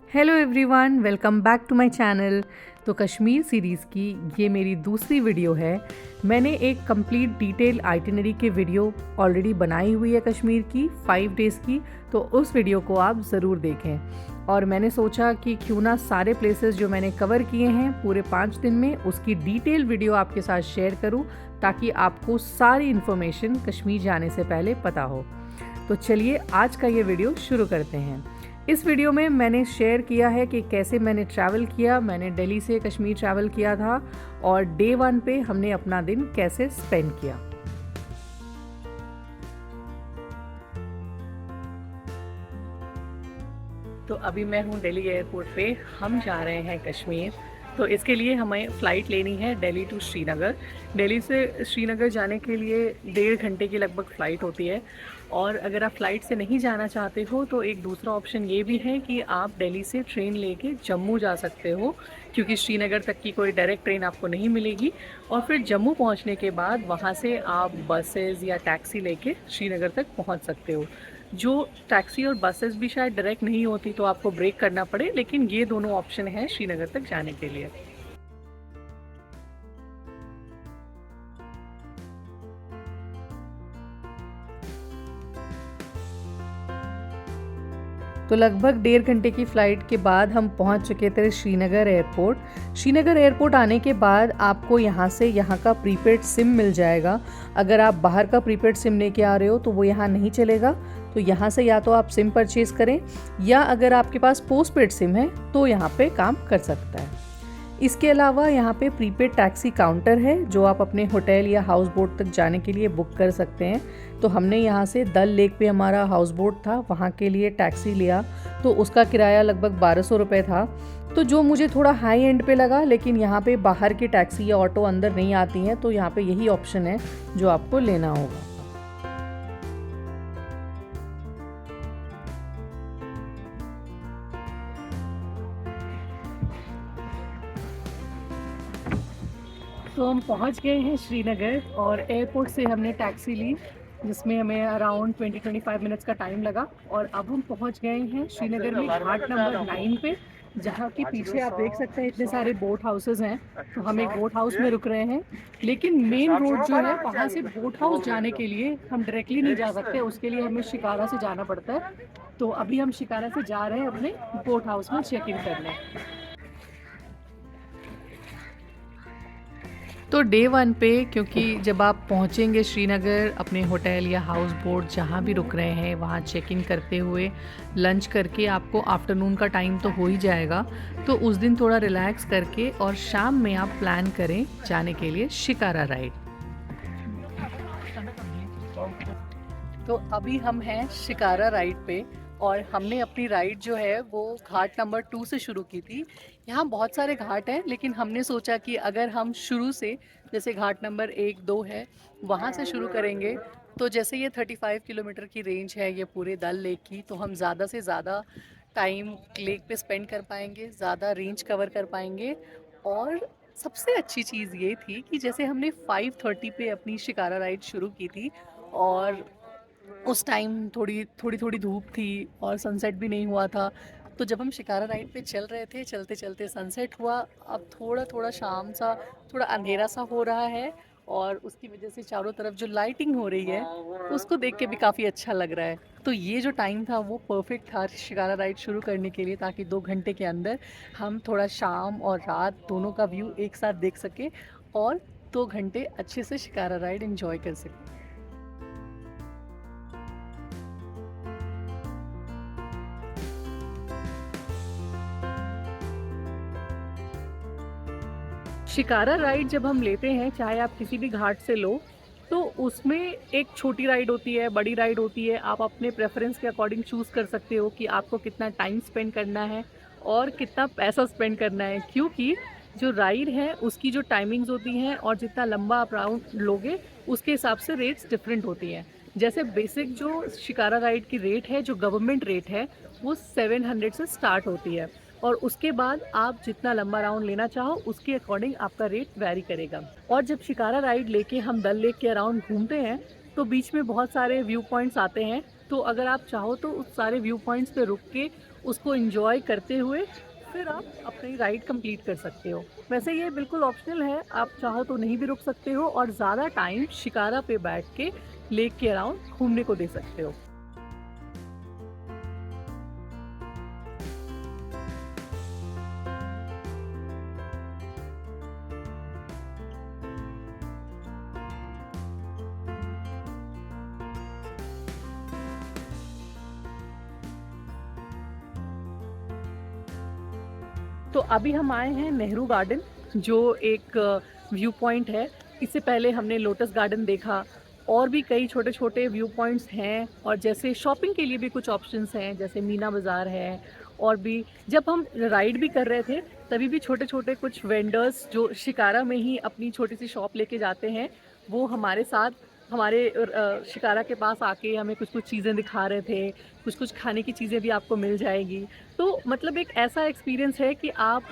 Hello everyone, welcome back to my channel. तो Kashmir series की ये मेरी दूसरी वीडियो है। मैंने एक कंप्लीट डिटेल आइटिनरी के वीडियो ऑलरेडी बनाई हुई है कश्मीर की 5 डेज़ की, तो उस वीडियो को आप ज़रूर देखें। और मैंने सोचा कि क्यों ना सारे प्लेसेस जो मैंने कवर किए हैं पूरे 5 दिन में उसकी डिटेल वीडियो आपके साथ शेयर करूं, ताकि आपको सारी इन्फॉर्मेशन कश्मीर जाने से पहले पता हो। तो चलिए आज का ये वीडियो शुरू करते हैं। इस वीडियो में मैंने शेयर किया है कि कैसे मैंने ट्रैवल किया। मैंने दिल्ली से कश्मीर ट्रैवल किया था और डे 1 पे हमने अपना दिन कैसे स्पेंड किया। तो अभी मैं हूँ दिल्ली एयरपोर्ट पे, हम जा रहे हैं कश्मीर। तो इसके लिए हमें फ़्लाइट लेनी है दिल्ली टू श्रीनगर। दिल्ली से श्रीनगर जाने के लिए 1.5 घंटे की लगभग फ़्लाइट होती है। और अगर आप फ़्लाइट से नहीं जाना चाहते हो तो एक दूसरा ऑप्शन ये भी है कि आप दिल्ली से ट्रेन लेके जम्मू जा सकते हो, क्योंकि श्रीनगर तक की कोई डायरेक्ट ट्रेन आपको नहीं मिलेगी। और फिर जम्मू पहुंचने के बाद वहां से आप बसेस या टैक्सी लेके श्रीनगर तक पहुंच सकते हो। जो टैक्सी और बसेस भी शायद डायरेक्ट नहीं होती तो आपको ब्रेक करना पड़े, लेकिन ये दोनों ऑप्शन हैं श्रीनगर तक जाने के लिए। तो लगभग 1.5 घंटे की फ़्लाइट के बाद हम पहुंच चुके थे श्रीनगर एयरपोर्ट। श्रीनगर एयरपोर्ट आने के बाद आपको यहाँ से यहाँ का प्रीपेड सिम मिल जाएगा। अगर आप बाहर का प्रीपेड सिम लेके आ रहे हो तो वो यहाँ नहीं चलेगा। तो यहाँ से या तो आप सिम परचेज़ करें, या अगर आपके पास पोस्टपेड सिम है तो यहाँ पे काम कर सकता है। इसके अलावा यहाँ पे प्रीपेड टैक्सी काउंटर है जो आप अपने होटल या हाउस बोट तक जाने के लिए बुक कर सकते हैं। तो हमने यहाँ से डल लेक पे हमारा हाउस बोट था, वहाँ के लिए टैक्सी लिया तो उसका किराया लगभग 1200 रुपये था। तो जो मुझे थोड़ा हाई एंड पे लगा, लेकिन यहाँ पे बाहर की टैक्सी या ऑटो अंदर नहीं आती हैं, तो यहाँ पे यही ऑप्शन है जो आपको लेना होगा। तो हम पहुंच गए हैं श्रीनगर और एयरपोर्ट से हमने टैक्सी ली, जिसमें हमें अराउंड 20-25 मिनट्स का टाइम लगा। और अब हम पहुंच गए हैं श्रीनगर में घाट नंबर 9 पे, जहाँ के पीछे आप देख सकते हैं इतने सारे बोट हाउसेस हैं। तो हम एक बोट हाउस में रुक रहे हैं, लेकिन मेन रोड जो है वहाँ से बोट हाउस जाने के लिए हम डायरेक्टली नहीं जा सकते, उसके लिए हमें शिकारा से जाना पड़ता है। तो अभी हम शिकारा से जा रहे हैं अपने बोट हाउस में चेक इन करने। तो डे 1 पे, क्योंकि जब आप पहुंचेंगे श्रीनगर अपने होटल या हाउस बोट जहां भी रुक रहे हैं वहां चेक इन करते हुए लंच करके आपको आफ्टरनून का टाइम तो हो ही जाएगा। तो उस दिन थोड़ा रिलैक्स करके और शाम में आप प्लान करें जाने के लिए शिकारा राइड। तो अभी हम हैं शिकारा राइड पे और हमने अपनी राइड जो है वो घाट नंबर 2 से शुरू की थी। यहाँ बहुत सारे घाट हैं, लेकिन हमने सोचा कि अगर हम शुरू से, जैसे घाट नंबर 1-2 है वहाँ से शुरू करेंगे, तो जैसे ये 35 किलोमीटर की रेंज है ये पूरे डल लेक की, तो हम ज़्यादा से ज़्यादा टाइम लेक पे स्पेंड कर पाएंगे, ज़्यादा रेंज कवर कर पाएंगे। और सबसे अच्छी चीज़ ये थी कि जैसे हमने 5:30 पे अपनी शिकारा राइड शुरू की थी, और उस टाइम थोड़ी थोड़ी थोड़ी धूप थी और सनसेट भी नहीं हुआ था। तो जब हम शिकारा राइड पे चल रहे थे, चलते चलते सनसेट हुआ। अब थोड़ा थोड़ा शाम सा, थोड़ा अंधेरा सा हो रहा है, और उसकी वजह से चारों तरफ जो लाइटिंग हो रही है उसको देख के भी काफ़ी अच्छा लग रहा है। तो ये जो टाइम था वो परफेक्ट था शिकारा राइड शुरू करने के लिए, ताकि 2 घंटे के अंदर हम थोड़ा शाम और रात दोनों का व्यू एक साथ देख सकें और 2 घंटे अच्छे से शिकारा राइड एंजॉय कर सकें। शिकारा राइड जब हम लेते हैं, चाहे आप किसी भी घाट से लो, तो उसमें एक छोटी राइड होती है, बड़ी राइड होती है। आप अपने प्रेफरेंस के अकॉर्डिंग चूज़ कर सकते हो कि आपको कितना टाइम स्पेंड करना है और कितना पैसा स्पेंड करना है, क्योंकि जो राइड है उसकी जो टाइमिंग्स होती हैं और जितना लंबा आप राउंड लोगे उसके हिसाब से रेट्स डिफरेंट होती हैं। जैसे बेसिक जो शिकारा राइड की रेट है, जो गवर्नमेंट रेट है, वो 700 से स्टार्ट होती है। और उसके बाद आप जितना लंबा राउंड लेना चाहो उसके अकॉर्डिंग आपका रेट वैरी करेगा। और जब शिकारा राइड लेके हम डल लेक के अराउंड घूमते हैं तो बीच में बहुत सारे व्यू पॉइंट्स आते हैं। तो अगर आप चाहो तो उस सारे व्यू पॉइंट्स पे रुक के उसको एंजॉय करते हुए फिर आप अपनी राइड कंप्लीट कर सकते हो। वैसे ये बिल्कुल ऑप्शनल है, आप चाहो तो नहीं भी रुक सकते हो और ज़्यादा टाइम शिकारा पे बैठ के लेक के अराउंड घूमने को दे सकते हो। तो अभी हम आए हैं नेहरू गार्डन, जो एक व्यू पॉइंट है। इससे पहले हमने लोटस गार्डन देखा, और भी कई छोटे छोटे व्यू पॉइंट्स हैं, और जैसे शॉपिंग के लिए भी कुछ ऑप्शंस हैं, जैसे मीना बाज़ार है। और भी जब हम राइड भी कर रहे थे तभी भी छोटे छोटे कुछ वेंडर्स जो शिकारा में ही अपनी छोटी सी शॉप लेके जाते हैं, वो हमारे साथ हमारे शिकारा के पास आके हमें कुछ कुछ चीज़ें दिखा रहे थे। कुछ कुछ खाने की चीज़ें भी आपको मिल जाएगी। तो मतलब एक ऐसा एक्सपीरियंस है कि आप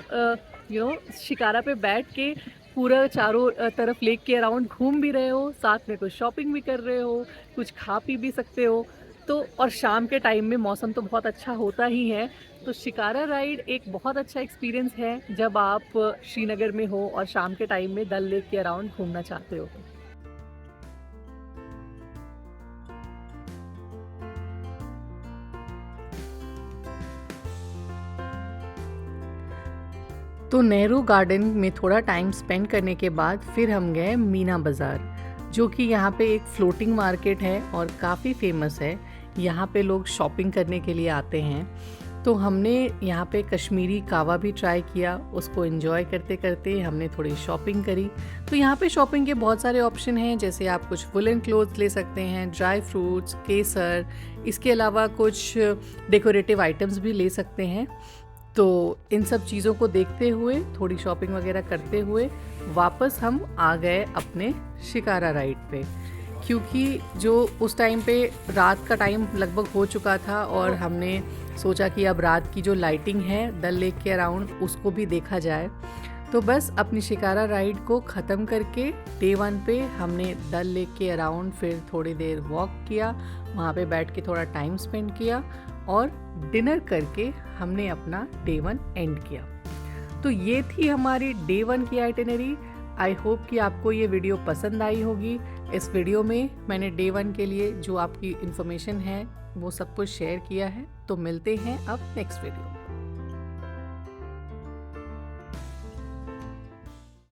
शिकारा पे बैठ के पूरा चारों तरफ लेक के अराउंड घूम भी रहे हो, साथ में कुछ शॉपिंग भी कर रहे हो, कुछ खा पी भी सकते हो। तो और शाम के टाइम में मौसम तो बहुत अच्छा होता ही है। तो शिकारा राइड एक बहुत अच्छा एक्सपीरियंस है जब आप श्रीनगर में हो और शाम के टाइम में डल लेक के अराउंड घूमना चाहते हो। तो नेहरू गार्डन में थोड़ा टाइम स्पेंड करने के बाद फिर हम गए मीना बाज़ार, जो कि यहाँ पे एक फ्लोटिंग मार्केट है और काफ़ी फेमस है। यहाँ पे लोग शॉपिंग करने के लिए आते हैं। तो हमने यहाँ पे कश्मीरी कावा भी ट्राई किया, उसको एंजॉय करते करते हमने थोड़ी शॉपिंग करी। तो यहाँ पे शॉपिंग के बहुत सारे ऑप्शन हैं, जैसे आप कुछ वुलन क्लोथ्स ले सकते हैं, ड्राई फ्रूट्स, केसर, इसके अलावा कुछ डेकोरेटिव आइटम्स भी ले सकते हैं। तो इन सब चीज़ों को देखते हुए, थोड़ी शॉपिंग वगैरह करते हुए वापस हम आ गए अपने शिकारा राइड पे, क्योंकि जो उस टाइम पे रात का टाइम लगभग हो चुका था और हमने सोचा कि अब रात की जो लाइटिंग है डल लेक के अराउंड उसको भी देखा जाए। तो बस अपनी शिकारा राइड को ख़त्म करके डे 1 पे हमने डल लेक के अराउंड फिर थोड़ी देर वॉक किया, वहाँ पे बैठ के थोड़ा टाइम स्पेंड किया और डिनर करके हमने अपना डे 1 एंड किया। तो ये थी हमारी डे 1 की आइटिनरी। आई होप कि आपको ये वीडियो पसंद आई होगी। इस वीडियो में मैंने डे 1 के लिए जो आपकी इन्फॉर्मेशन है वो सब कुछ शेयर किया है। तो मिलते हैं अब नेक्स्ट वीडियो में।